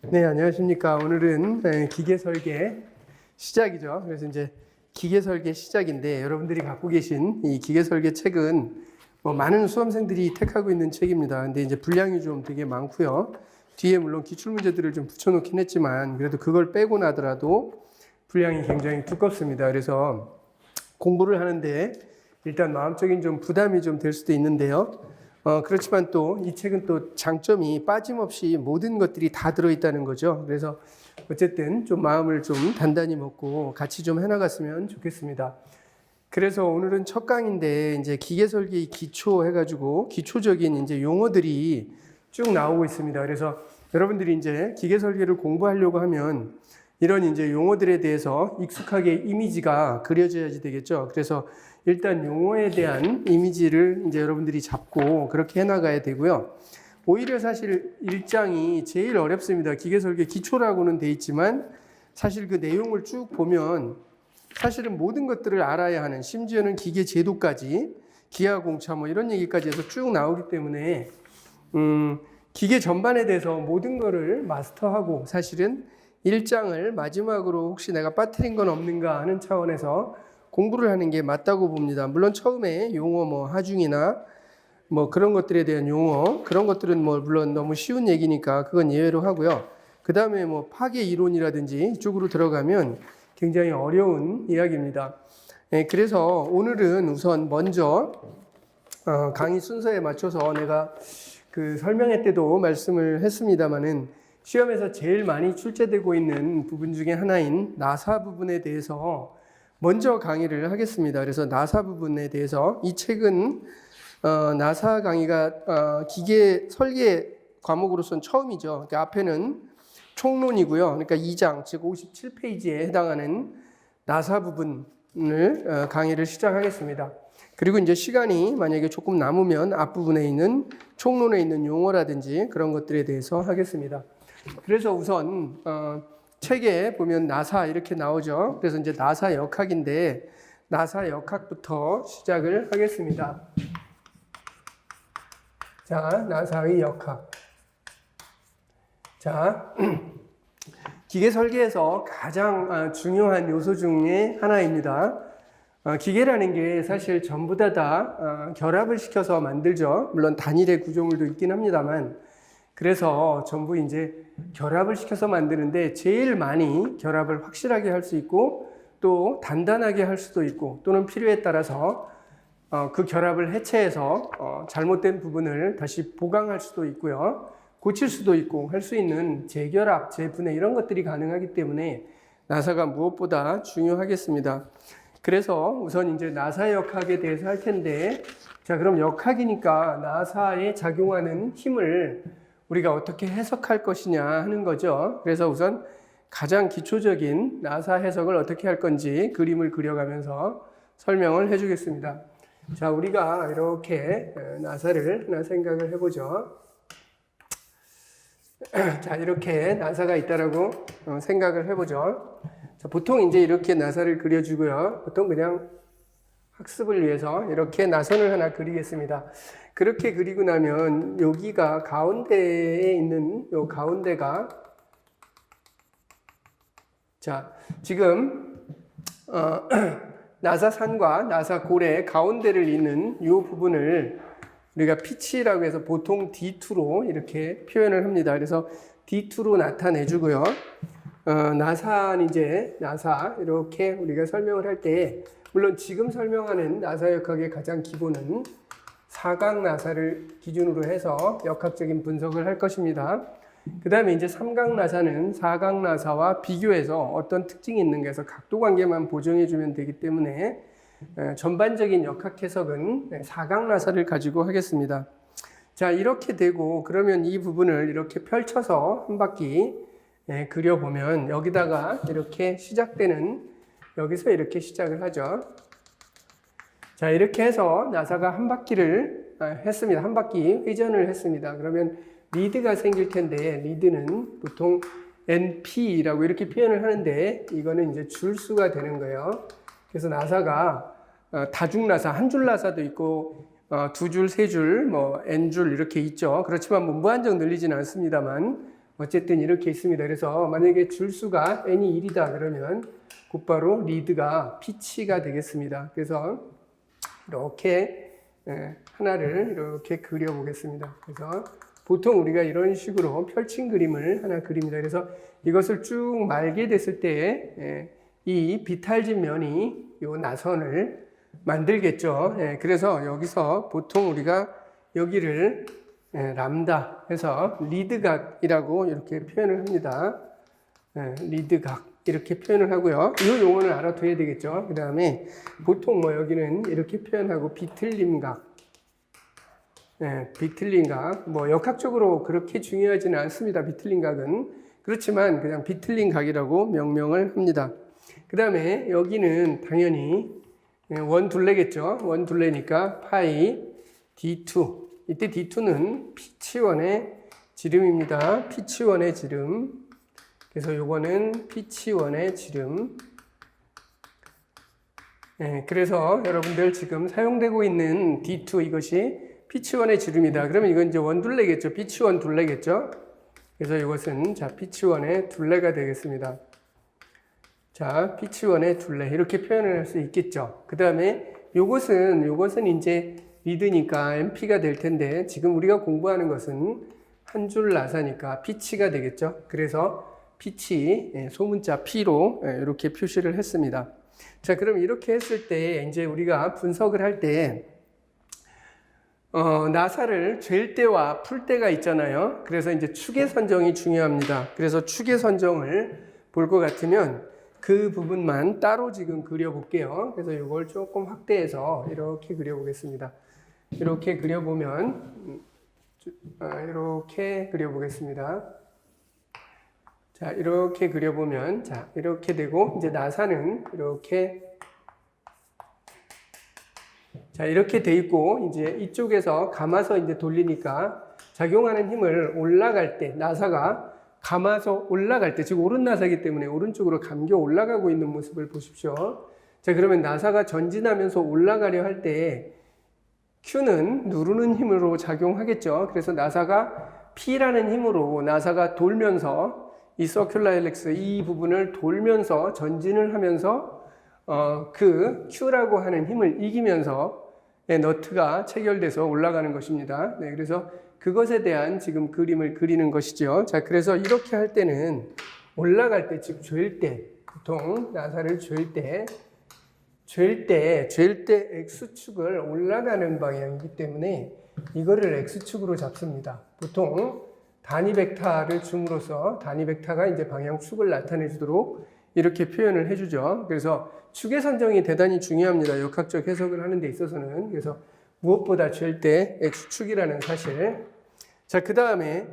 네, 안녕하십니까. 오늘은 기계 설계 시작이죠. 그래서 이제 기계 설계 시작인데 여러분들이 갖고 계신 이 기계 설계 책은 많은 수험생들이 택하고 있는 책입니다. 근데 이제 분량이 좀 되게 많고요. 뒤에 물론 기출 문제들을 좀 붙여놓긴 했지만 그래도 그걸 빼고 나더라도 분량이 굉장히 두껍습니다. 그래서 공부를 하는데 일단 마음적인 좀 부담이 좀 될 수도 있는데요. 그렇지만 또 이 책은 또 장점이 빠짐없이 모든 것들이 다 들어있다는 거죠. 그래서 어쨌든 좀 마음을 좀 단단히 먹고 같이 좀 해나갔으면 좋겠습니다. 그래서 오늘은 첫 강인데 이제 기계 설계 기초 해가지고 기초적인 이제 용어들이 쭉 나오고 있습니다. 그래서 여러분들이 이제 기계 설계를 공부하려고 하면 이런 이제 용어들에 대해서 익숙하게 이미지가 그려져야지 되겠죠. 그래서 일단 용어에 대한 이미지를 이제 여러분들이 잡고 그렇게 해나가야 되고요. 오히려 사실 1장이 제일 어렵습니다. 기계 설계 기초라고는 돼 있지만 사실 그 내용을 쭉 보면 사실은 모든 것들을 알아야 하는, 심지어는 기계 제도까지, 기하공차 뭐 이런 얘기까지 해서 쭉 나오기 때문에 기계 전반에 대해서 모든 거를 마스터하고 사실은 1장을 마지막으로 혹시 내가 빠뜨린 건 없는가 하는 차원에서 공부를 하는 게 맞다고 봅니다. 물론 처음에 용어 뭐 하중이나 뭐 그런 것들에 대한 용어, 그런 것들은 뭐 물론 너무 쉬운 얘기니까 그건 예외로 하고요. 그 다음에 뭐 파괴 이론이라든지 이쪽으로 들어가면 굉장히 어려운 이야기입니다. 그래서 오늘은 우선 먼저 강의 순서에 맞춰서 내가 그 설명회 때도 말씀을 했습니다마는 시험에서 제일 많이 출제되고 있는 부분 중에 하나인 나사 부분에 대해서 먼저 강의를 하겠습니다. 그래서 나사 부분에 대해서 이 책은 나사 강의가 기계 설계 과목으로서는 처음이죠. 그러니까 앞에는 총론이고요. 그러니까 2장, 즉 57페이지에 해당하는 나사 부분을 강의를 시작하겠습니다. 그리고 이제 시간이 만약에 조금 남으면 앞부분에 있는 총론에 있는 용어라든지 그런 것들에 대해서 하겠습니다. 그래서 우선 책에 보면 나사 이렇게 나오죠. 그래서 이제 나사 역학인데 나사 역학부터 시작을 하겠습니다. 자, 나사의 역학. 자, 기계 설계에서 가장 중요한 요소 중에 하나입니다. 기계라는 게 사실 전부 다 결합을 시켜서 만들죠. 물론 단일의 구조물도 있긴 합니다만 그래서 전부 이제 결합을 시켜서 만드는데 제일 많이 결합을 확실하게 할 수 있고 또 단단하게 할 수도 있고 또는 필요에 따라서 그 결합을 해체해서 잘못된 부분을 다시 보강할 수도 있고요. 고칠 수도 있고 할 수 있는 재결합, 재분해 이런 것들이 가능하기 때문에 나사가 무엇보다 중요하겠습니다. 그래서 우선 이제 나사 역학에 대해서 할 텐데 자, 그럼 역학이니까 나사에 작용하는 힘을 우리가 어떻게 해석할 것이냐 하는 거죠. 그래서 우선 가장 기초적인 나사 해석을 어떻게 할 건지 그림을 그려가면서 설명을 해주겠습니다. 자, 우리가 이렇게 나사를 하나 생각을 해보죠. 자, 이렇게 나사가 있다라고 생각을 해보죠. 자, 보통 이제 이렇게 나사를 그려주고요. 보통 그냥 학습을 위해서 이렇게 나선을 하나 그리겠습니다. 그렇게 그리고 나면 여기가 가운데에 있는 요 가운데가 자, 지금 나사산과 나사골의 가운데를 잇는 이 부분을 우리가 피치라고 해서 보통 D2로 이렇게 표현을 합니다. 그래서 D2로 나타내주고요. 나사는 이제 나사 이렇게 우리가 설명을 할 때 물론 지금 설명하는 나사 역학의 가장 기본은 사각 나사를 기준으로 해서 역학적인 분석을 할 것입니다. 그 다음에 이제 삼각 나사는 사각 나사와 비교해서 어떤 특징이 있는가 해서 각도 관계만 보정해 주면 되기 때문에 전반적인 역학 해석은 사각 나사를 가지고 하겠습니다. 자, 이렇게 되고 그러면 이 부분을 이렇게 펼쳐서 한 바퀴 그려보면 여기다가 이렇게 시작되는 여기서 이렇게 시작을 하죠. 자, 이렇게 해서 나사가 한 바퀴를 했습니다. 한 바퀴 회전을 했습니다. 그러면 리드가 생길 텐데 리드는 보통 NP라고 이렇게 표현을 하는데 이거는 이제 줄수가 되는 거예요. 그래서 나사가 다중 나사, 한 줄 나사도 있고 두 줄, 세 줄, 뭐 N줄 이렇게 있죠. 그렇지만 뭐 무한정 늘리지는 않습니다만 어쨌든 이렇게 있습니다. 그래서 만약에 줄수가 n이 1이다 그러면 곧바로 리드가 pitch가 되겠습니다. 그래서 이렇게 하나를 이렇게 그려보겠습니다. 그래서 보통 우리가 이런 식으로 펼친 그림을 하나 그립니다. 그래서 이것을 쭉 말게 됐을 때 이 비탈진 면이 이 나선을 만들겠죠. 그래서 여기서 보통 우리가 여기를 람다 해서 리드각이라고 이렇게 표현을 합니다. 리드각 이렇게 표현을 하고요. 이 용어를 알아둬야 되겠죠. 그 다음에 보통 뭐 여기는 이렇게 표현하고 비틀림각, 비틀림각 뭐 역학적으로 그렇게 중요하지는 않습니다. 비틀림각은 그렇지만 그냥 비틀림각이라고 명명을 합니다. 그 다음에 여기는 당연히 원둘레겠죠. 원둘레니까 파이 D2. 이때 D2는 P1의 지름입니다. P1의 지름. 그래서 요거는 P1의 지름. 그래서 여러분들 지금 사용되고 있는 D2 이것이 P1의 지름이다. 그러면 이건 이제 원둘레겠죠. P1 둘레겠죠. 그래서 이것은 자 P1의 둘레가 되겠습니다. 자, P1의 둘레 이렇게 표현을 할 수 있겠죠. 그 다음에 요것은 이제 리드니까 MP가 될 텐데 지금 우리가 공부하는 것은 한 줄 나사니까 P가 되겠죠. 그래서 P, 소문자 P로 이렇게 표시를 했습니다. 자, 그럼 이렇게 했을 때 이제 우리가 분석을 할 때 나사를 잴 때와 풀 때가 있잖아요. 그래서 이제 축의 선정이 중요합니다. 그래서 축의 선정을 볼 것 같으면 그 부분만 따로 지금 그려볼게요. 그래서 이걸 조금 확대해서 이렇게 그려보겠습니다. 이렇게 그려보면, 이렇게 그려보겠습니다. 자, 이렇게 그려보면, 자, 이렇게 되고, 이제 나사는 이렇게, 자, 이렇게 돼 있고, 이제 이쪽에서 감아서 이제 돌리니까 작용하는 힘을 올라갈 때, 나사가 감아서 올라갈 때, 즉 오른 나사이기 때문에 오른쪽으로 감겨 올라가고 있는 모습을 보십시오. 자, 그러면 나사가 전진하면서 올라가려 할 때 Q는 누르는 힘으로 작용하겠죠. 그래서 나사가 P라는 힘으로 나사가 돌면서 이 서큘라 헬릭스 이 부분을 돌면서 전진을 하면서 그 Q라고 하는 힘을 이기면서 너트가 체결돼서 올라가는 것입니다. 네, 그래서 그것에 대한 지금 그림을 그리는 것이죠. 자, 그래서 이렇게 할 때는 올라갈 때, 즉 잴 때, 보통 나사를 잴 때 X축을 올라가는 방향이기 때문에 이거를 X축으로 잡습니다. 보통 단위 벡터를 줌으로써 단위 벡터가 이제 방향축을 나타내 주도록 이렇게 표현을 해주죠. 그래서 축의 선정이 대단히 중요합니다. 역학적 해석을 하는 데 있어서는. 그래서 무엇보다 잴 때 X축이라는 사실. 자, 그 다음에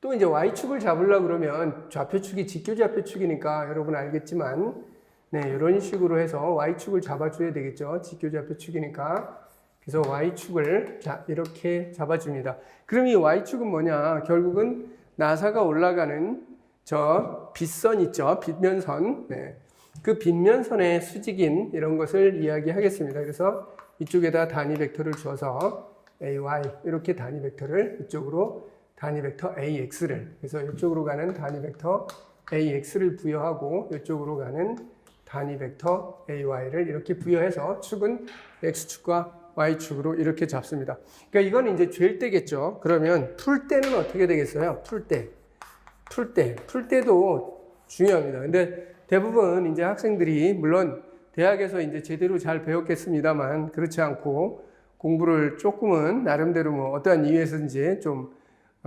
또 이제 Y축을 잡으려고 그러면 좌표축이 직교좌표축이니까 여러분 알겠지만, 네, 이런 식으로 해서 Y축을 잡아줘야 되겠죠. 직교좌표축이니까. 그래서 Y축을 자, 이렇게 잡아줍니다. 그럼 이 Y축은 뭐냐? 결국은 나사가 올라가는 저 빗선 있죠. 빗면선. 네. 그 빗면선의 수직인 이런 것을 이야기하겠습니다. 그래서 이쪽에다 단위 벡터를 주어서 AY 이렇게 단위 벡터를 이쪽으로 단위 벡터 AX를 그래서 이쪽으로 가는 단위 벡터 AX를 부여하고 이쪽으로 가는 단위 벡터 AY를 이렇게 부여해서 축은 X축과 Y축으로 이렇게 잡습니다. 그러니까 이건 이제 잴 때겠죠. 그러면 풀 때는 어떻게 되겠어요? 풀 때도 중요합니다. 근데 대부분 이제 학생들이 물론 대학에서 이제 제대로 잘 배웠겠습니다만 그렇지 않고 공부를 조금은 나름대로 뭐 어떠한 이유에서인지 좀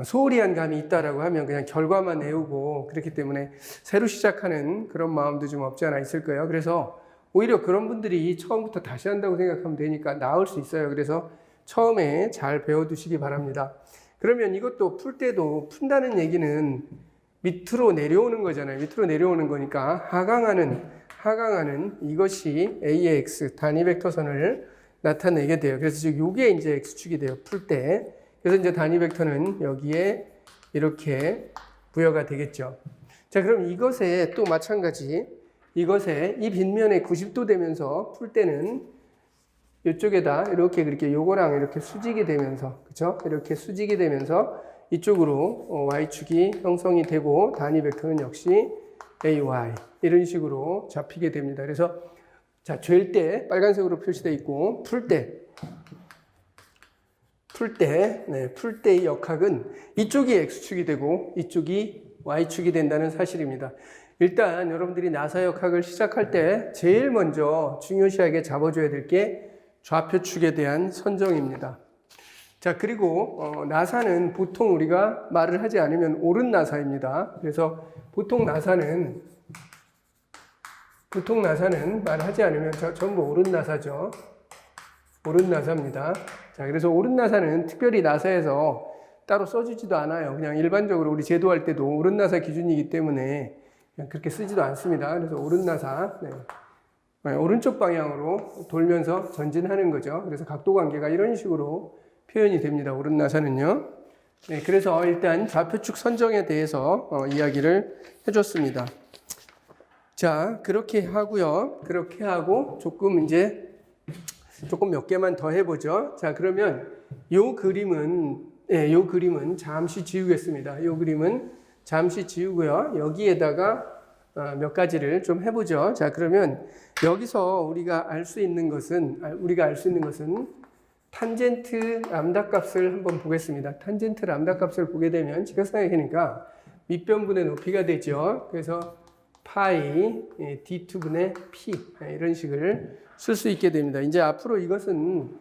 소홀히 한 감이 있다라고 하면 그냥 결과만 외우고 그렇기 때문에 새로 시작하는 그런 마음도 좀 없지 않아 있을 거예요. 그래서 오히려 그런 분들이 처음부터 다시 한다고 생각하면 되니까 나을 수 있어요. 그래서 처음에 잘 배워두시기 바랍니다. 그러면 이것도 풀 때도 푼다는 얘기는 밑으로 내려오는 거잖아요. 밑으로 내려오는 거니까 하강하는 이것이 AX 단위 벡터선을 나타내게 돼요. 그래서 지금 이게 이제 X축이 돼요. 풀 때. 그래서 이제 단위 벡터는 여기에 이렇게 부여가 되겠죠. 자, 그럼 이것에 또 마찬가지 이것에 이 빗면에 90도 되면서 풀 때는 이쪽에다 이렇게 요거랑 이렇게 수직이 되면서 그렇죠? 이렇게 수직이 되면서 이쪽으로 y축이 형성이 되고 단위 벡터는 역시 ay 이런 식으로 잡히게 됩니다. 그래서 자, 잴 때 빨간색으로 표시되어 있고 풀 때의 역학은 이쪽이 x축이 되고 이쪽이 y축이 된다는 사실입니다. 일단 여러분들이 나사 역학을 시작할 때 제일 먼저 중요시하게 잡아줘야 될 게 좌표축에 대한 선정입니다. 자, 그리고 나사는 보통 우리가 말을 하지 않으면 옳은 나사입니다. 그래서 보통 나사는 말을 하지 않으면 전부 옳은 나사죠. 옳은 나사입니다. 자, 그래서 옳은 나사는 특별히 나사에서 따로 써주지도 않아요. 그냥 일반적으로 우리 제도할 때도 옳은 나사 기준이기 때문에 그냥 그렇게 쓰지도 않습니다. 그래서 옳은 나사, 오른쪽 방향으로 돌면서 전진하는 거죠. 그래서 각도 관계가 이런 식으로 표현이 됩니다. 옳은 나사는요. 네, 그래서 일단 좌표축 선정에 대해서 이야기를 해줬습니다. 자, 그렇게 하고요. 그렇게 하고 조금 몇 개만 더 해보죠. 자, 그러면 요 그림은 잠시 지우겠습니다. 요 그림은 잠시 지우고요. 여기에다가 몇 가지를 좀 해보죠. 자, 그러면 여기서 우리가 알 수 있는 것은 탄젠트 람다 값을 한번 보겠습니다. 탄젠트 람다 값을 보게 되면 직각삼각형이니까 밑변분의 높이가 되죠. 그래서 파이 d2분의 p 이런 식을 쓸 수 있게 됩니다. 이제 앞으로 이것은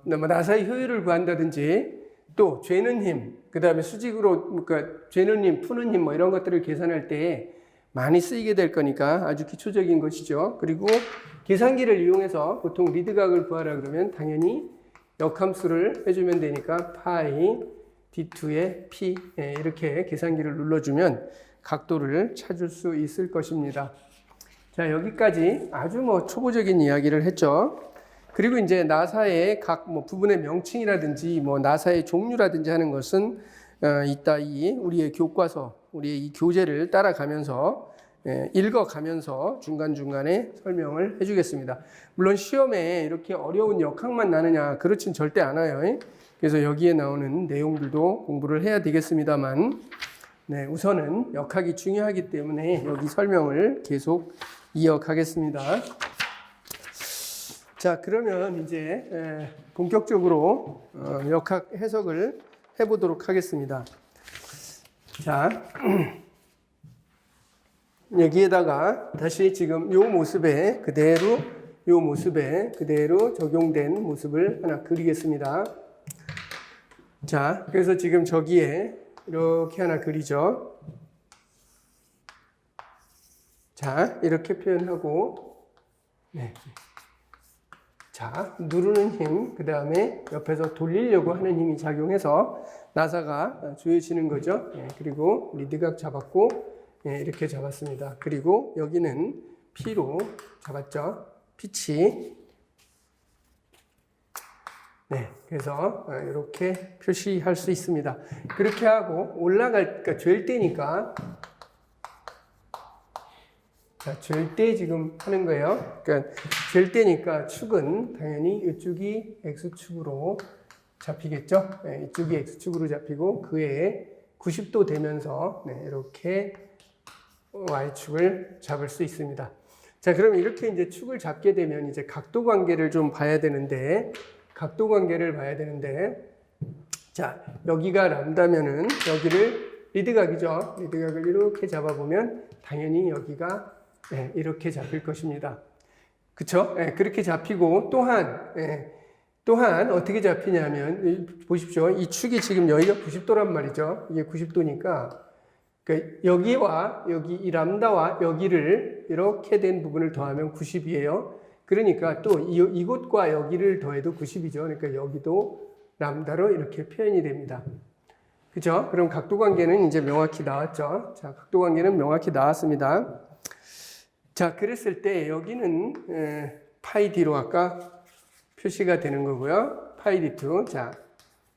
나사의 효율을 구한다든지 또 죄는 힘, 그 다음에 수직으로 그러니까 죄는 힘, 푸는 힘 뭐 이런 것들을 계산할 때 많이 쓰이게 될 거니까 아주 기초적인 것이죠. 그리고 계산기를 이용해서 보통 리드각을 구하라 그러면 당연히 역함수를 해주면 되니까 파이 d2의 p 이렇게 계산기를 눌러주면 각도를 찾을 수 있을 것입니다. 자, 여기까지 아주 초보적인 이야기를 했죠. 그리고 이제 나사의 각 부분의 명칭이라든지 나사의 종류라든지 하는 것은 이따 우리의 교과서, 우리의 이 교재를 따라가면서 읽어가면서 중간중간에 설명을 해주겠습니다. 물론 시험에 이렇게 어려운 역학만 나느냐 그렇진 절대 않아요. 그래서 여기에 나오는 내용들도 공부를 해야 되겠습니다만 네, 우선은 역학이 중요하기 때문에 여기 설명을 계속 이어가겠습니다. 자, 그러면 이제 본격적으로 역학 해석을 해보도록 하겠습니다. 자, 여기에다가 다시 지금 요 모습에 그대로 적용된 모습을 하나 그리겠습니다. 자, 그래서 지금 저기에 이렇게 하나 그리죠. 자, 이렇게 표현하고, 네. 자, 누르는 힘, 그 다음에 옆에서 돌리려고 하는 힘이 작용해서 나사가 조여지는 거죠. 네, 그리고 리드각 잡았고, 네, 이렇게 잡았습니다. 그리고 여기는 P로 잡았죠. 피치. 네, 그래서 이렇게 표시할 수 있습니다. 그렇게 하고 그러니까 잴 때니까, 자, 잴 때 지금 하는 거예요. 그러니까 잴 때니까 축은 당연히 이쪽이 X축으로 잡히겠죠. 네, 이쪽이 X축으로 잡히고 그에 90도 되면서 네, 이렇게 Y축을 잡을 수 있습니다. 자, 그럼 이렇게 이제 축을 잡게 되면 이제 각도 관계를 좀 봐야 되는데, 자, 여기가 람다면은 여기를 리드각이죠. 리드각을 이렇게 잡아보면 당연히 여기가 네, 이렇게 잡힐 것입니다. 그쵸? 네, 그렇게 잡히고 또한 어떻게 잡히냐면 보십시오. 이 축이 지금 여기가 90도란 말이죠. 이게 90도니까 그러니까 여기와 여기 이 람다와 여기를 이렇게 된 부분을 더하면 90이에요. 그러니까 또 이곳과 여기를 더해도 90이죠. 그러니까 여기도 람다로 이렇게 표현이 됩니다. 그죠? 그럼 각도 관계는 이제 명확히 나왔죠. 자, 각도 관계는 명확히 나왔습니다. 자, 그랬을 때 여기는 파이 D로 아까 표시가 되는 거고요. 파이 D2. 자,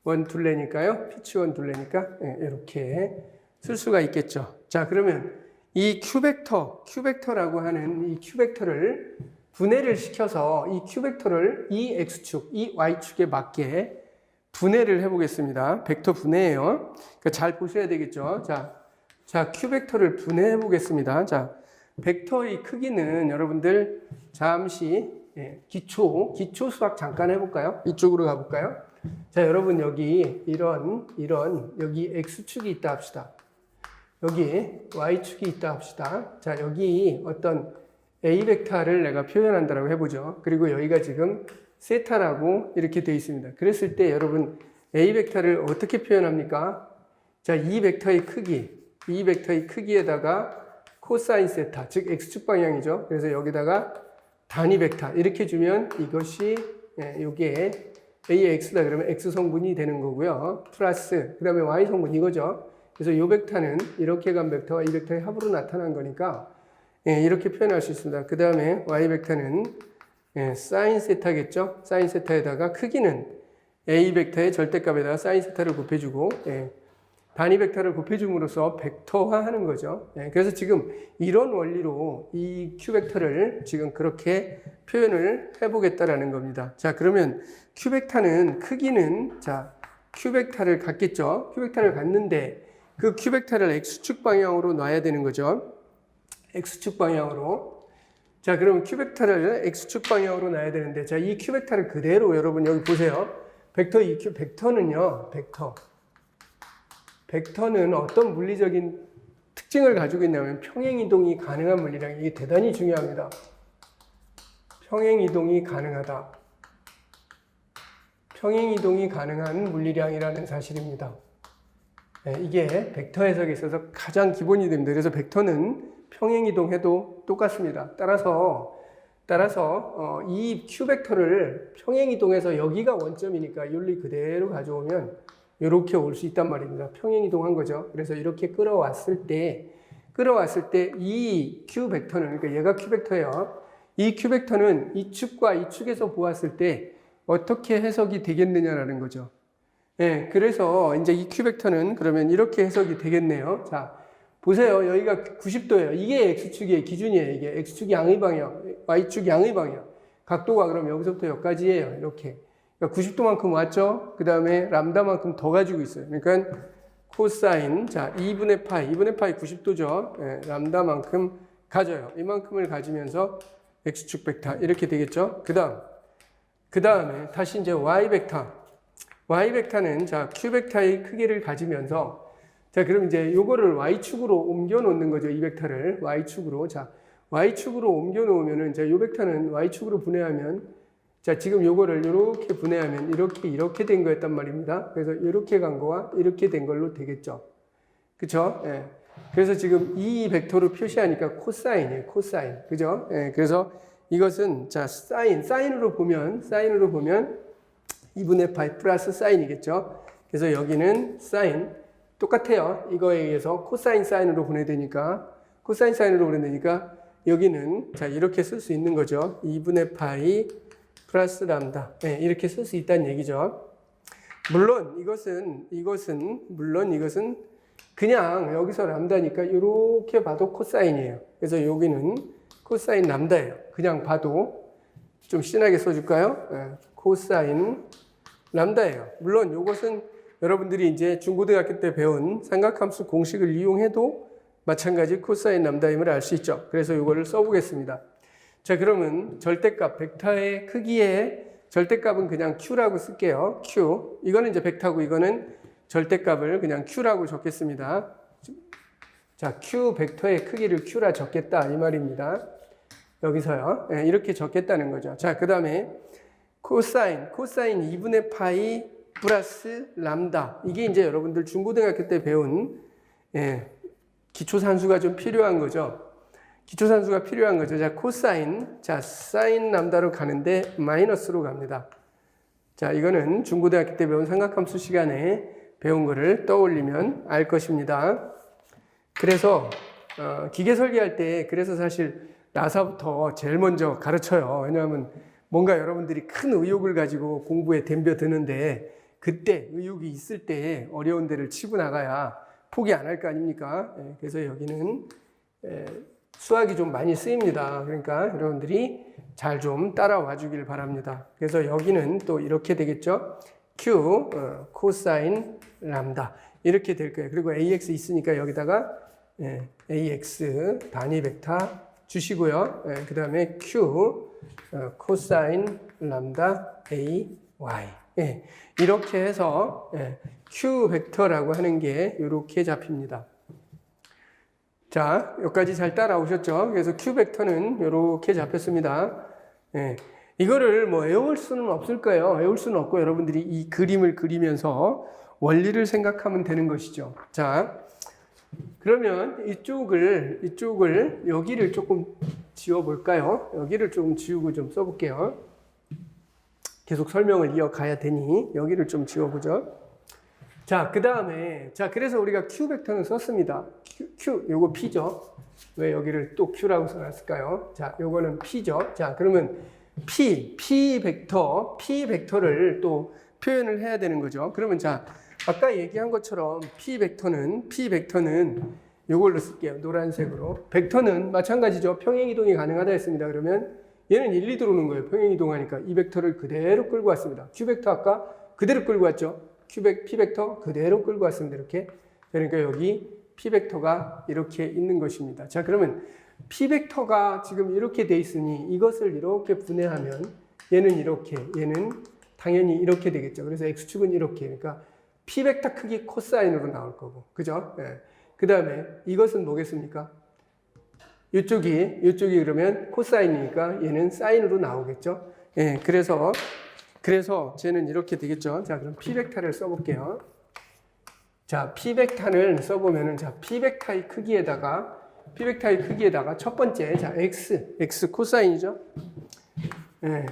원 둘레니까요. 피치 원 둘레니까 이렇게 쓸 수가 있겠죠. 자, 그러면 이 큐벡터라고 하는 이 큐벡터를 분해를 시켜서 이 큐벡터를 이 X축, 이 Y축에 맞게 분해를 해보겠습니다. 벡터 분해예요. 그러니까 잘 보셔야 되겠죠. 자, q 벡터를 분해해 보겠습니다. 자, 벡터의 크기는 여러분들 잠시 기초 수학 잠깐 해볼까요? 이쪽으로 가볼까요? 자, 여러분 여기 이런 여기 x축이 있다 합시다. 여기 y축이 있다 합시다. 자, 여기 어떤 a 벡터를 내가 표현한다라고 해보죠. 그리고 여기가 지금 세타라고 이렇게 되어 있습니다. 그랬을 때 여러분 a 벡터를 어떻게 표현합니까? 자, 이 벡터의 크기에다가 코사인 세타, 즉 x축 방향이죠. 그래서 여기다가 단위 벡터 이렇게 주면 이것이 이게 AX다 그러면 X 성분이 되는 거고요. 플러스 그 다음에 Y 성분 이거죠. 그래서 이 벡터는 이렇게 간 벡터와 이 벡터의 합으로 나타난 거니까 이렇게 표현할 수 있습니다. 그 다음에 Y 벡터는 사인 세타겠죠. 사인 세타에다가 크기는 A 벡터의 절대값에다가 사인 세타를 곱해주고 단위 벡터를 곱해줌으로써 벡터화하는 거죠. 그래서 지금 이런 원리로 이 Q 벡터를 지금 그렇게 표현을 해보겠다라는 겁니다. 자, 그러면 Q 벡터는 크기는 자 Q 벡터를 갖겠죠. Q 벡터를 갖는데 그 Q 벡터를 X축 방향으로 놔야 되는 거죠. X축 방향으로. 자, 그럼 Q 벡터를 X축 방향으로 놔야 되는데 자, 이 Q 벡터를 그대로 여러분 여기 보세요. 벡터 EQ 벡터는요. 벡터는 어떤 물리적인 특징을 가지고 있냐면 평행이동이 가능한 물리량. 이게 대단히 중요합니다. 평행이동이 가능하다. 평행이동이 가능한 물리량이라는 사실입니다. 이게 벡터 해석에 있어서 가장 기본이 됩니다. 그래서 벡터는 평행이동해도 똑같습니다. 따라서 이 Q 벡터를 평행이동해서 여기가 원점이니까 윤리 그대로 가져오면 이렇게 올 수 있단 말입니다. 평행이동한 거죠. 그래서 이렇게 끌어왔을 때 이 Q 벡터는 그러니까 얘가 Q 벡터예요. 이 Q 벡터는 이 축과 이 축에서 보았을 때 어떻게 해석이 되겠느냐라는 거죠. 그래서 이제 이 Q 벡터는 그러면 이렇게 해석이 되겠네요. 자, 보세요. 여기가 90도예요. 이게 X축의 기준이에요. 이게 X축 양의 방향, Y축 양의 방향. 각도가 그럼 여기서부터 여기까지예요. 이렇게. 그러니까 90도만큼 왔죠? 그 다음에 람다만큼 더 가지고 있어요. 그러니까 코사인, 자, 2분의 파이 90도죠? 람다만큼 가져요. 이만큼을 가지면서 X축 벡터 이렇게 되겠죠? 그 다음에 다시 이제 Y 벡터. Y 벡터는 자, Q 벡터의 크기를 가지면서 자, 그럼 이제 요거를 Y축으로 옮겨 놓는 거죠. 이 벡터를 Y축으로. 자, Y축으로 옮겨 놓으면은 이제 요 벡터는 Y축으로 분해하면 자, 지금 요거를 이렇게 분해하면 이렇게 된 거였단 말입니다. 그래서 이렇게 간 거와 이렇게 된 걸로 되겠죠. 그쵸? 그래서 지금 이 벡터로 표시하니까 코사인이에요. 코사인. 그죠? 그래서 이것은 자, 사인으로 보면 2분의 파이 플러스 사인이겠죠. 그래서 여기는 사인 똑같아요. 이거에 의해서 코사인 사인으로 분해되니까 여기는 자, 이렇게 쓸 수 있는 거죠. 2분의 파이 플러스 람다. 이렇게 쓸 수 있다는 얘기죠. 물론 이것은 그냥 여기서 람다니까 이렇게 봐도 코사인이에요. 그래서 여기는 코사인 람다예요. 그냥 봐도 좀 신나게 써줄까요? 코사인 람다예요. 물론 이것은 여러분들이 이제 중고등학교 때 배운 삼각함수 공식을 이용해도 마찬가지 코사인 람다임을 알 수 있죠. 그래서 이거를 써보겠습니다. 자, 그러면 절대값, 벡터의 크기의 절대값은 그냥 Q라고 쓸게요. Q. 이거는 이제 벡터고 이거는 절대값을 그냥 Q라고 적겠습니다. 자, Q 벡터의 크기를 Q라 적겠다 이 말입니다. 여기서요. 이렇게 적겠다는 거죠. 자, 그 다음에 코사인 2분의 파이 플러스 람다. 이게 이제 여러분들 중고등학교 때 배운 기초산수가 좀 필요한 거죠. 자, 코사인, 자, 사인 람다로 가는데 마이너스로 갑니다. 자, 이거는 중고등학교 때 배운 삼각함수 시간에 배운 거를 떠올리면 알 것입니다. 그래서 기계 설계할 때 그래서 사실 나사부터 제일 먼저 가르쳐요. 왜냐하면 뭔가 여러분들이 큰 의욕을 가지고 공부에 덤벼드는데 그때 의욕이 있을 때 어려운 데를 치고 나가야 포기 안 할 거 아닙니까? 그래서 여기는 수학이 좀 많이 쓰입니다. 그러니까 여러분들이 잘 좀 따라와 주길 바랍니다. 그래서 여기는 또 이렇게 되겠죠. Q 코사인 람다 이렇게 될 거예요. 그리고 AX 있으니까 여기다가 AX 단위 벡터 주시고요. 그 다음에 Q 코사인 람다 AY 이렇게 해서 Q 벡터라고 하는 게 이렇게 잡힙니다. 자, 여기까지 잘 따라오셨죠? 그래서 Q 벡터는 이렇게 잡혔습니다. 이거를 뭐 외울 수는 없을 거예요. 외울 수는 없고 여러분들이 이 그림을 그리면서 원리를 생각하면 되는 것이죠. 자, 그러면 이쪽을 여기를 조금 지워볼까요? 여기를 조금 지우고 좀 써볼게요. 계속 설명을 이어가야 되니 여기를 좀 지워보죠. 자, 그 다음에 그래서 우리가 Q 벡터는 썼습니다. Q 요거 P죠. 왜 여기를 또 Q라고 써놨을까요? 자, 요거는 P죠. 자, 그러면 P 벡터를 또 표현을 해야 되는 거죠. 그러면 자, 아까 얘기한 것처럼 P 벡터는 요걸로 쓸게요. 노란색으로. 벡터는 마찬가지죠. 평행이동이 가능하다 했습니다. 그러면 얘는 1, 2 들어오는 거예요. 평행이동하니까 이 벡터를 그대로 끌고 왔습니다. Q 벡터 아까 그대로 끌고 왔죠. P 벡터 그대로 끌고 왔습니다. 이렇게. 그러니까 여기 P 벡터가 이렇게 있는 것입니다. 자, 그러면 P 벡터가 지금 이렇게 돼 있으니 이것을 이렇게 분해하면 얘는 이렇게, 얘는 당연히 이렇게 되겠죠. 그래서 X축은 이렇게. 그러니까 P 벡터 크기 코사인으로 나올 거고. 그죠? 그 다음에 이것은 뭐겠습니까? 이쪽이 그러면 코사인이니까 얘는 사인으로 나오겠죠. 그래서 쟤는 이렇게 되겠죠. 자, 그럼 P 벡터를 써볼게요. 자, P 벡터를 써보면은, 자, P 벡터의 크기에다가 첫 번째, 자, X 코사인이죠.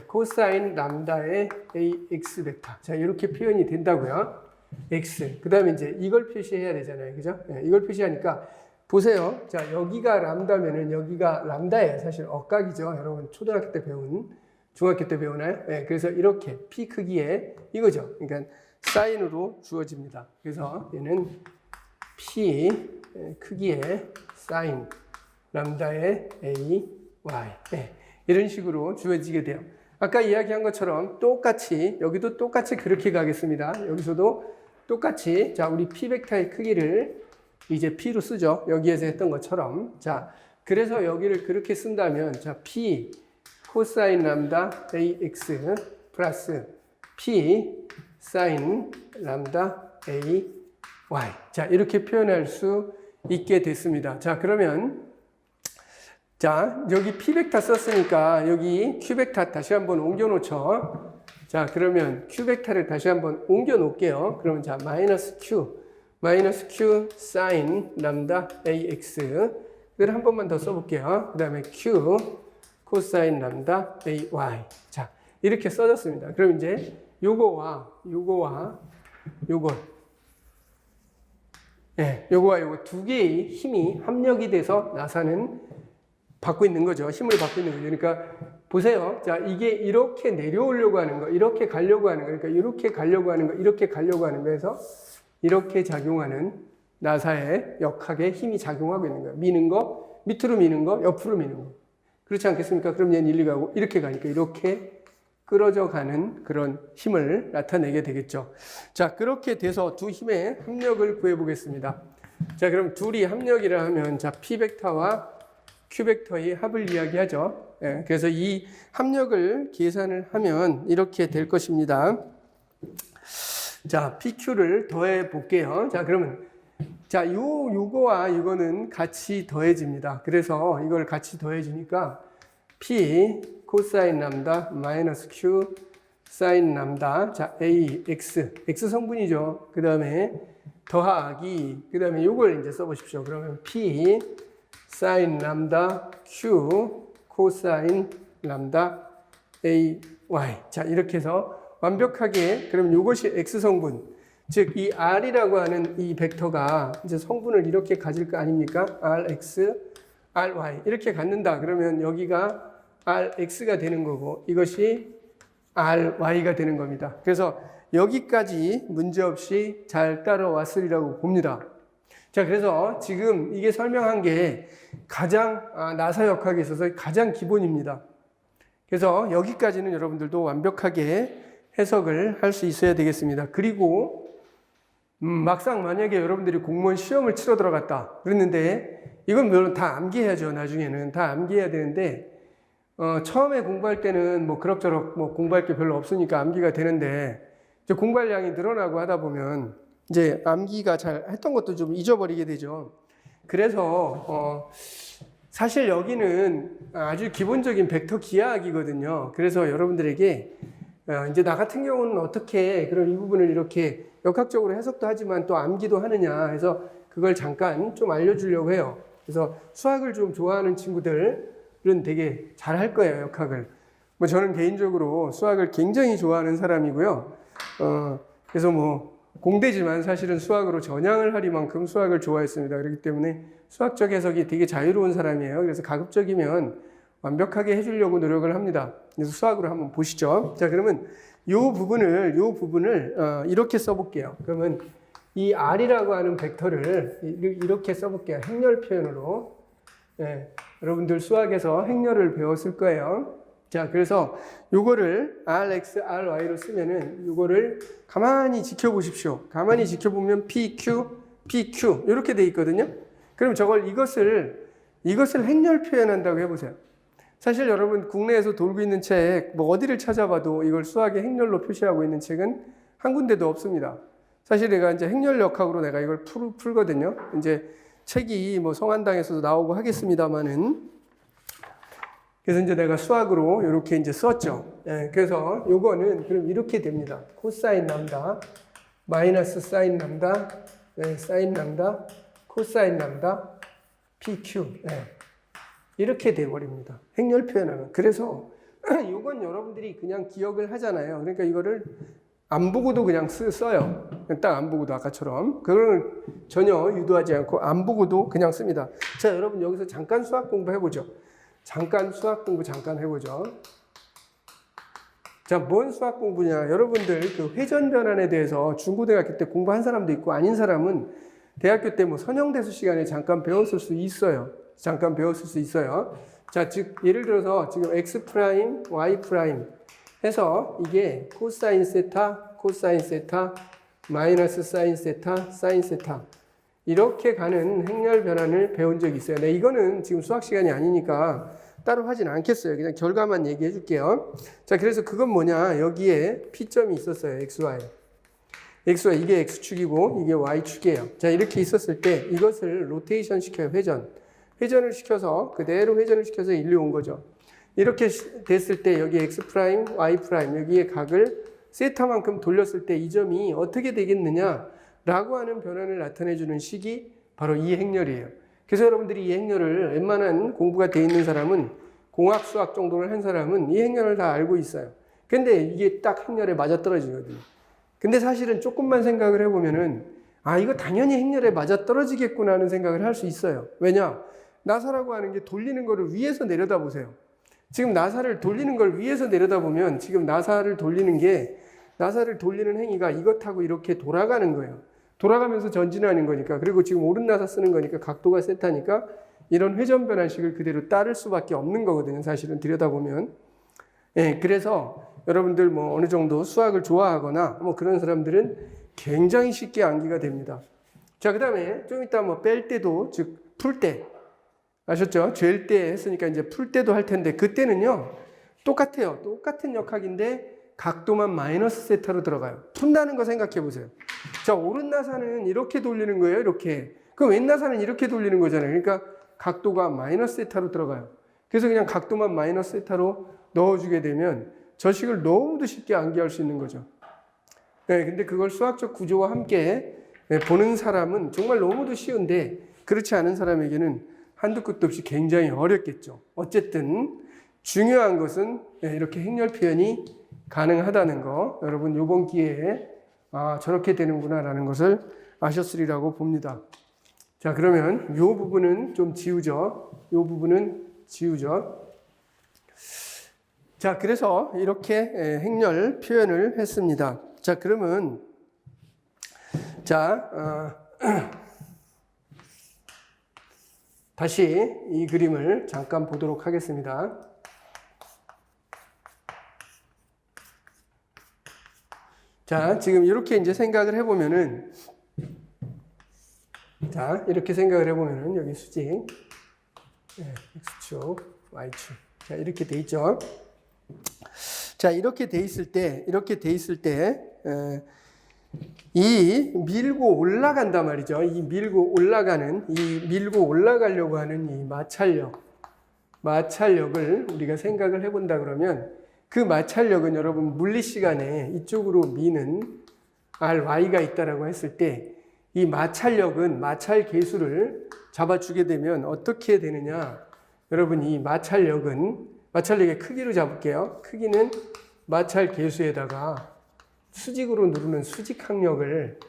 코사인 람다의 AX 벡터. 자, 이렇게 표현이 된다고요. X. 그 다음에 이제 이걸 표시해야 되잖아요. 그죠? 이걸 표시하니까, 보세요. 자, 여기가 람다면은 여기가 람다예요. 사실 억각이죠. 여러분, 초등학교 때 중학교 때 배우나요? 그래서 이렇게 P 크기에 이거죠. 그러니까 사인으로 주어집니다. 그래서 얘는 P 크기의 사인 람다의 A, Y 이런 식으로 주어지게 돼요. 아까 이야기한 것처럼 똑같이 여기도 똑같이 그렇게 가겠습니다. 여기서도 똑같이 자 우리 P 벡터의 크기를 이제 P로 쓰죠. 여기에서 했던 것처럼 자 그래서 여기를 그렇게 쓴다면 자 P 코사인 람다 AX 플러스 P 사인 람다 AY 자 이렇게 표현할 수 있게 됐습니다. 자 그러면 자 여기 P 벡터 썼으니까 여기 Q 벡터 다시 한번 옮겨 놓죠. 자 그러면 Q 벡터를 다시 한번 옮겨 놓을게요. 그러면 자 마이너스 Q 사인 람다 AX 그걸 한 번만 더 써볼게요. 그 다음에 Q 코사인 람다 AY 자 이렇게 써졌습니다. 그럼 이제 요거와 요거 두 개의 힘이 합력이 돼서 나사는 받고 있는 거죠. 힘을 받고 있는 거죠. 그러니까 보세요. 자, 이게 이렇게 내려오려고 하는 거, 이렇게 가려고 하는 거, 그러니까 이렇게 가려고 하는 거, 이렇게 가려고 하는 거에서 이렇게 작용하는 나사의 역학에 힘이 작용하고 있는 거예요. 미는 거, 밑으로 미는 거, 옆으로 미는 거. 그렇지 않겠습니까? 그럼 얘는 일리 가고 이렇게 가니까 이렇게 끌어져 가는 그런 힘을 나타내게 되겠죠. 자, 그렇게 돼서 두 힘의 합력을 구해 보겠습니다. 자, 그럼 둘이 합력이라 하면 자, P 벡터와 Q 벡터의 합을 이야기하죠. 그래서 이 합력을 계산을 하면 이렇게 될 것입니다. 자, PQ를 더해 볼게요. 자, 그러면 자, 요거와 이거는 같이 더해집니다. 그래서 이걸 같이 더해지니까 P 코사인 람다 마이너스 Q 사인 람다 자, AX 성분이죠. 그 다음에 더하기 그 다음에 요걸 이제 써보십시오. 그러면 P 사인 람다 Q 코사인 람다 AY 자 이렇게 해서 완벽하게 그럼 이것이 X 성분 즉 이 R이라고 하는 이 벡터가 이제 성분을 이렇게 가질 거 아닙니까? RX, RY 이렇게 갖는다. 그러면 여기가 RX가 되는 거고 이것이 RY가 되는 겁니다. 그래서 여기까지 문제없이 잘 따라왔으리라고 봅니다. 자, 그래서 지금 이게 설명한 게 가장 나사 역학에 있어서 가장 기본입니다. 그래서 여기까지는 여러분들도 완벽하게 해석을 할 수 있어야 되겠습니다. 그리고 막상 만약에 여러분들이 공무원 시험을 치러 들어갔다 그랬는데 이건 물론 다 암기해야죠. 나중에는 다 암기해야 되는데 처음에 공부할 때는 뭐 그럭저럭 뭐 공부할 게 별로 없으니까 암기가 되는데 이제 공부할 양이 늘어나고 하다 보면 이제 암기가 잘 했던 것도 좀 잊어버리게 되죠. 그래서 사실 여기는 아주 기본적인 벡터 기하학이거든요. 그래서 여러분들에게 이제 나 같은 경우는 어떻게 그런 이 부분을 이렇게 역학적으로 해석도 하지만 또 암기도 하느냐 해서 그걸 잠깐 좀 알려주려고 해요. 그래서 수학을 좀 좋아하는 친구들은 되게 잘할 거예요, 역학을. 뭐 저는 개인적으로 수학을 굉장히 좋아하는 사람이고요. 그래서 뭐 공대지만 사실은 수학으로 전향을 하리만큼 수학을 좋아했습니다. 그렇기 때문에 수학적 해석이 되게 자유로운 사람이에요. 그래서 가급적이면 완벽하게 해주려고 노력을 합니다. 그래서 수학으로 한번 보시죠. 자, 그러면 요 부분을 이렇게 써볼게요. 그러면 이 R이라고 하는 벡터를 이렇게 써볼게요. 행렬 표현으로. 예, 여러분들 수학에서 행렬을 배웠을 거예요. 자, 그래서 요거를 Rx, Ry로 쓰면은 요거를 가만히 지켜보십시오. 가만히 지켜보면 PQ, PQ 이렇게 돼 있거든요. 그럼 이것을 행렬 표현한다고 해보세요. 사실 여러분 국내에서 돌고 있는 책 뭐 어디를 찾아봐도 이걸 수학의 행렬로 표시하고 있는 책은 한 군데도 없습니다. 사실 내가 이제 행렬역학으로 내가 이걸 풀거든요. 이제 책이 뭐 성한당에서도 나오고 하겠습니다만은 그래서 이제 내가 수학으로 이렇게 이제 썼죠. 예, 그래서 요거는 그럼 이렇게 됩니다. 코사인 람다 마이너스 사인 람다 사인 람다 코사인 람다 PQ 이렇게 돼버립니다. 행렬 표현하면. 그래서 이건 여러분들이 그냥 기억을 하잖아요. 그러니까 이거를 안 보고도 그냥 써요. 딱 안 보고도 아까처럼. 그걸 전혀 유도하지 않고 안 보고도 그냥 씁니다. 자, 여러분 여기서 잠깐 수학 공부 해보죠. 잠깐 수학 공부 잠깐 해보죠. 자, 뭔 수학 공부냐. 여러분들 그 회전 변환에 대해서 중고등학교 때 공부한 사람도 있고 아닌 사람은 대학교 때 뭐 선형대수 시간에 잠깐 배웠을 수 있어요. 잠깐 배웠을 수 있어요. 자, 즉 예를 들어서 지금 x 프라임, y 프라임 해서 이게 코사인 세타, 코사인 세타, 마이너스 사인 세타, 사인 세타 이렇게 가는 행렬 변환을 배운 적이 있어요. 네, 이거는 지금 수학 시간이 아니니까 따로 하진 않겠어요. 그냥 결과만 얘기해 줄게요. 자, 그래서 그건 뭐냐? 여기에 P점이 있었어요. XY. XY 이게 X축이고 이게 Y축이에요. 자, 이렇게 있었을 때 이것을 로테이션 시켜요. 회전을 시켜서 그대로 회전을 시켜서 일로 온 거죠. 이렇게 됐을 때 여기 x 프라임, y 프라임 여기에 각을 세타만큼 돌렸을 때 이 점이 어떻게 되겠느냐라고 하는 변환을 나타내 주는 식이 바로 이 행렬이에요. 그래서 여러분들이 이 행렬을 웬만한 공부가 돼 있는 사람은 공학 수학 정도를 한 사람은 이 행렬을 다 알고 있어요. 근데 이게 딱 행렬에 맞아떨어지거든요. 근데 사실은 조금만 생각을 해보면은 이거 당연히 행렬에 맞아떨어지겠구나 하는 생각을 할 수 있어요. 왜냐? 나사라고 하는 게 돌리는 거를 위에서 내려다보세요. 지금 나사를 돌리는 걸 위에서 내려다보면 지금 나사를 돌리는 행위가 이것하고 이렇게 돌아가는 거예요. 돌아가면서 전진하는 거니까. 그리고 지금 오른 나사 쓰는 거니까 각도가 세타니까 이런 회전 변환식을 그대로 따를 수밖에 없는 거거든요. 사실은 들여다보면. 예, 그래서 여러분들 뭐 어느 정도 수학을 좋아하거나 뭐 그런 사람들은 굉장히 쉽게 암기가 됩니다. 자, 그 다음에 좀 이따 뭐 뺄 때도 즉 풀 때 아셨죠? 잴 때 했으니까 이제 풀 때도 할 텐데 그때는요 똑같아요. 똑같은 역학인데 각도만 마이너스 세타로 들어가요. 푼다는 거 생각해 보세요. 자, 오른 나사는 이렇게 돌리는 거예요. 이렇게. 그럼 왼 나사는 이렇게 돌리는 거잖아요. 그러니까 각도가 마이너스 세타로 들어가요. 그래서 그냥 각도만 마이너스 세타로 넣어주게 되면 저 식을 너무도 쉽게 암기할 수 있는 거죠. 네, 근데 그걸 수학적 구조와 함께 보는 사람은 정말 너무도 쉬운데 그렇지 않은 사람에게는 한두 끝도 없이 굉장히 어렵겠죠. 어쨌든 중요한 것은 이렇게 행렬 표현이 가능하다는 거 여러분 이번 기회에 저렇게 되는구나 라는 것을 아셨으리라고 봅니다. 자, 그러면 이 부분은 좀 지우죠. 이 부분은 지우죠. 자, 그래서 이렇게 행렬 표현을 했습니다. 자, 그러면 다시 이 그림을 잠깐 보도록 하겠습니다. 자, 지금 이렇게 이제 생각을 해보면은, 자, 이렇게 생각을 해보면은, 여기 수직, 네, X축, Y축. 자, 이렇게 돼 있죠. 자, 이렇게 돼 있을 때, 이 밀고 올라간단 말이죠. 이 밀고 올라가려고 하는 이 마찰력을 우리가 생각을 해본다 그러면 그 마찰력은 여러분 물리 시간에 이쪽으로 미는 RY가 있다라고 했을 때 이 마찰력은 마찰 계수를 잡아주게 되면 어떻게 되느냐? 여러분 이 마찰력의 크기로 잡을게요. 크기는 마찰 계수에다가 수직으로 누르는 수직항력을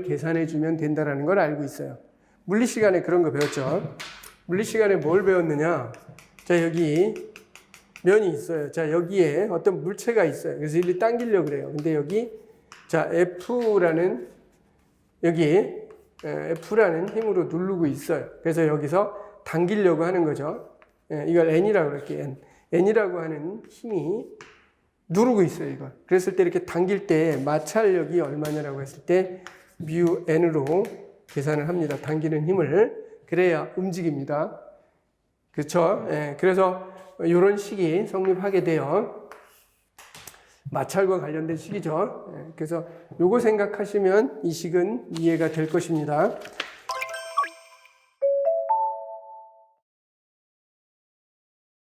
계산해 주면 된다라는 걸 알고 있어요. 물리 시간에 그런 거 배웠죠. 물리 시간에 뭘 배웠느냐? 자, 여기 면이 있어요. 자, 여기에 어떤 물체가 있어요. 그래서 이를 당기려고 그래요. 근데 여기 자, F라는 힘으로 누르고 있어요. 그래서 여기서 당기려고 하는 거죠. 이걸 N이라고 그럴게요. N이라고 하는 힘이 누르고 있어요, 이걸. 그랬을 때 이렇게 당길 때 마찰력이 얼마냐라고 했을 때 뮤 N으로 계산을 합니다. 당기는 힘을. 그래야 움직입니다. 그렇죠? 그래서 이런 식이 성립하게 돼요. 마찰과 관련된 식이죠. 그래서 요거 생각하시면 이 식은 이해가 될 것입니다.